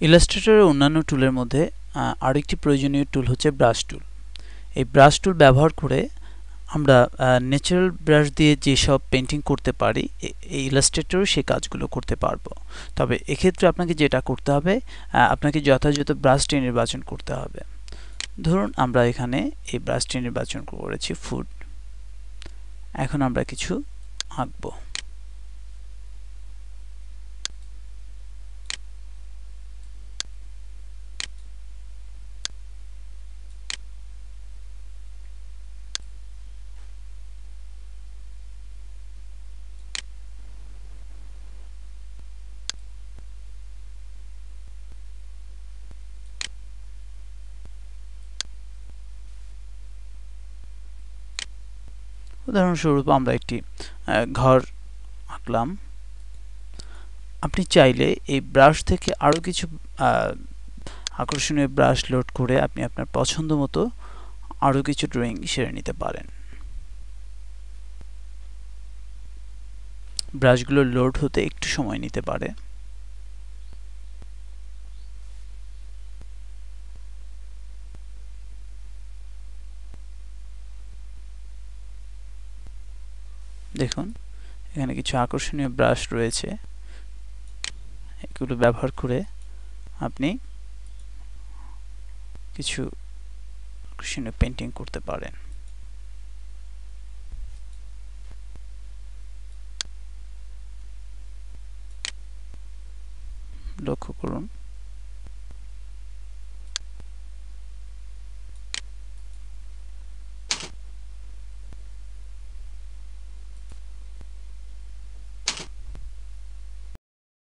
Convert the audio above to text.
ইলাস্ট্রেটরের অন্যান্য টুলের মধ্যে আরেকটি প্রয়োজনীয় টুল হচ্ছে ব্রাশ টুল। এই ব্রাশ টুল ব্যবহার করে আমরা ন্যাচারাল ব্রাশ দিয়ে যেসব পেন্টিং করতে পারি এই ইলাস্ট্রেটরেও সেই কাজগুলো করতে পারবো। তবে এক্ষেত্রে আপনাকে যেটা করতে হবে, আপনাকে যথাযথ ব্রাশটি নির্বাচন করতে হবে। ধরুন আমরা এখানে এই ব্রাশটি নির্বাচন করেছি ফুড। এখন আমরা কিছু আঁকবো। উদাহরণস্বরূপ আমরা একটি ঘর আঁকলাম। আপনি চাইলে এই ব্রাশ থেকে আরো কিছু আকর্ষণীয় ব্রাশ লোড করে আপনি আপনার পছন্দ মতো আরো কিছু ড্রয়িং সেরে নিতে পারেন। ব্রাশগুলো লোড হতে একটু সময় নিতে পারে। দেখুন এখানে কিছু আকর্ষণীয় ব্রাশ রয়েছে, এগুলো ব্যবহার করে আপনি কিছু আকর্ষণীয় পেন্টিং করতে পারেন। লক্ষ্য করুন